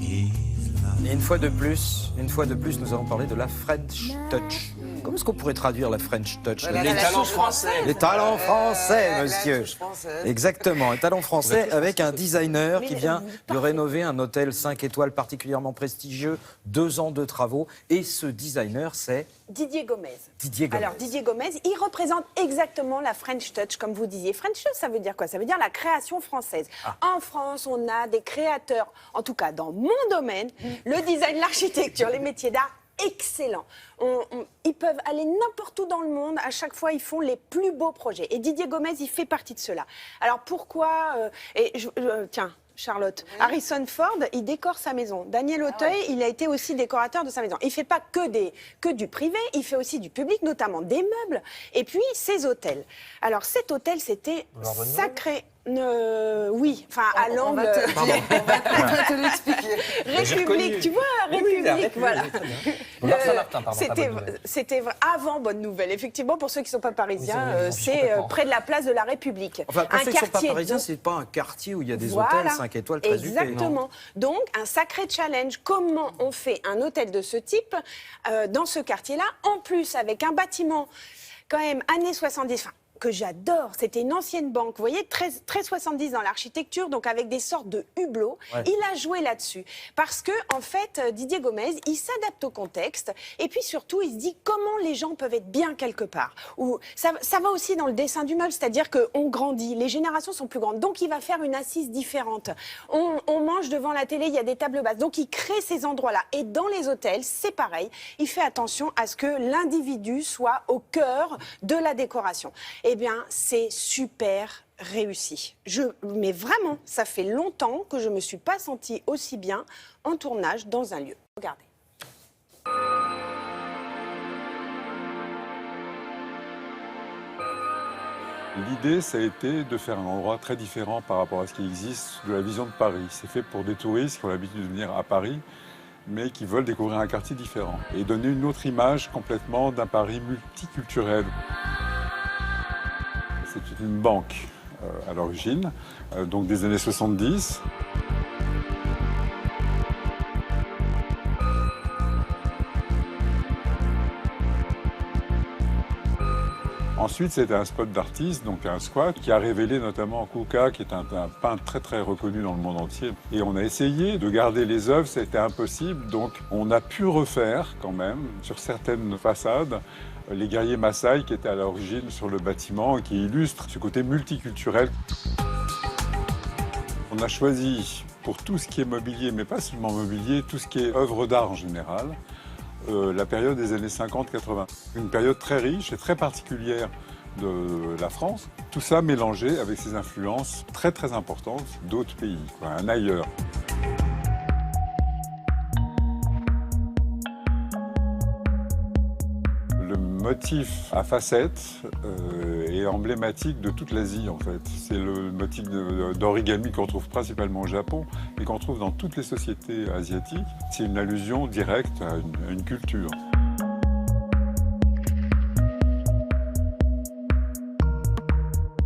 Et une fois de plus, nous allons parler de la French Touch. Comment est-ce qu'on pourrait traduire la French Touch? Les talents français. Les talents français, monsieur. Exactement, un talent français avec un designer qui vient de rénover un hôtel 5 étoiles particulièrement prestigieux, 2 ans de travaux. Et ce designer, c'est Didier Gomez. Didier Gomez. Alors, Didier Gomez, il représente exactement la French Touch, comme vous disiez. French Touch, ça veut dire quoi? Ça veut dire la création française. En France, on a des créateurs, en tout cas dans mon domaine, le design, l'architecture, les métiers d'art, excellents. Ils peuvent aller n'importe où dans le monde. À chaque fois, ils font les plus beaux projets. Et Didier Gomez, il fait partie de cela. Alors, pourquoi tiens, Charlotte, Harrison Ford, il décore sa maison. Daniel Auteuil, il a été aussi décorateur de sa maison. Il ne fait pas que du privé, il fait aussi du public, notamment des meubles, et puis ses hôtels. Alors cet hôtel, c'était sacré. Oui, enfin à l'angle. On va te l'expliquer. République, tu vois, République, voilà. Saint-Martin, pardon. C'était avant Bonne Nouvelle. Effectivement, pour ceux qui ne sont pas parisiens, c'est près de la place de la République. Enfin, pour ceux qui ne sont pas parisiens, c'est pas un quartier où il y a des hôtels 5 étoiles très huppés. Exactement. Donc, un sacré challenge. Comment on fait un hôtel de ce type dans ce quartier-là, en plus avec un bâtiment quand même années 70, que j'adore. C'était une ancienne banque, vous voyez, très 70 dans l'architecture, donc avec des sortes de hublots. Ouais. Il a joué là-dessus. Parce que, en fait, Didier Gomez, il s'adapte au contexte. Et puis surtout, il se dit comment les gens peuvent être bien quelque part. Ou ça va aussi dans le dessin du meuble, c'est-à-dire qu'on grandit, les générations sont plus grandes. Donc, il va faire une assise différente. On mange devant la télé, il y a des tables basses. Donc, il crée ces endroits-là. Et dans les hôtels, c'est pareil. Il fait attention à ce que l'individu soit au cœur de la décoration. Eh bien, c'est super réussi. Mais vraiment, ça fait longtemps que je ne me suis pas sentie aussi bien en tournage dans un lieu. Regardez. L'idée, ça a été de faire un endroit très différent par rapport à ce qui existe de la vision de Paris. C'est fait pour des touristes qui ont l'habitude de venir à Paris, mais qui veulent découvrir un quartier différent et donner une autre image complètement d'un Paris multiculturel. C'est une banque à l'origine, donc des années 70. Ensuite, c'était un spot d'artistes, donc un squat, qui a révélé notamment Kouka, qui est un peintre très très reconnu dans le monde entier. Et on a essayé de garder les œuvres, c'était impossible, donc on a pu refaire quand même, sur certaines façades, les guerriers Maasai qui étaient à l'origine sur le bâtiment et qui illustrent ce côté multiculturel. On a choisi pour tout ce qui est mobilier, mais pas seulement mobilier, tout ce qui est œuvre d'art en général, la période des années 50-80. Une période très riche et très particulière de la France. Tout ça mélangé avec ses influences très très importantes d'autres pays, un ailleurs. Le motif à facettes est emblématique de toute l'Asie en fait. C'est le motif d'origami qu'on trouve principalement au Japon et qu'on trouve dans toutes les sociétés asiatiques. C'est une allusion directe à une culture.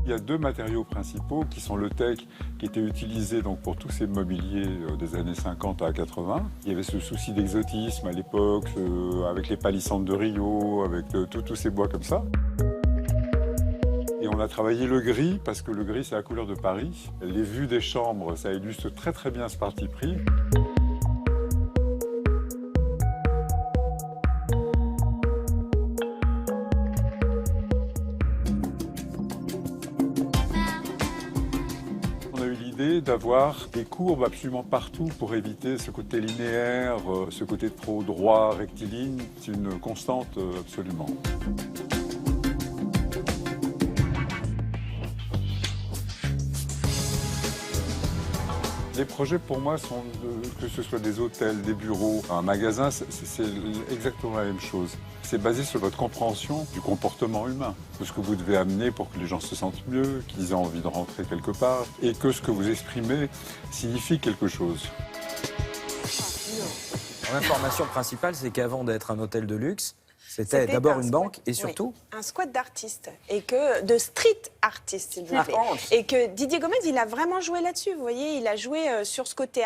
Il y a 2 matériaux principaux qui sont le teak, qui était utilisé donc pour tous ces mobiliers des années 50 à 80. Il y avait ce souci d'exotisme à l'époque, avec les palissandes de Rio, avec tous ces bois comme ça. Et on a travaillé le gris, parce que le gris c'est la couleur de Paris. Les vues des chambres, ça illustre très très bien ce parti pris. D'avoir des courbes absolument partout pour éviter ce côté linéaire, ce côté trop droit, rectiligne. C'est une constante absolument. Les projets pour moi sont, que ce soit des hôtels, des bureaux, un magasin, c'est exactement la même chose. C'est basé sur votre compréhension du comportement humain, de ce que vous devez amener pour que les gens se sentent mieux, qu'ils aient envie de rentrer quelque part, et que ce que vous exprimez signifie quelque chose. L'information principale, c'est qu'avant d'être un hôtel de luxe, C'était d'abord un une squat. banque et surtout Oui, un squat d'artistes et que de street artistes, s'il vous plaît. Et que Didier Gomez, il a vraiment joué là-dessus. Vous voyez, il a joué sur ce côté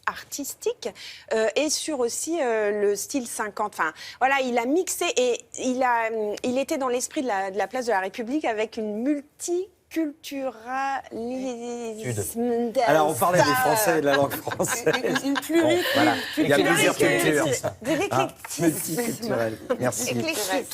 artistique et sur aussi le style 50. Enfin, voilà, il a mixé et il était dans l'esprit de la place de la République avec une multiculturalisme. Alors, on parlait des Français et de la langue française. Une Bon, voilà. Il y a plusieurs cultures. De l'éclectisme. Multiculturel. Merci. Éclectisme.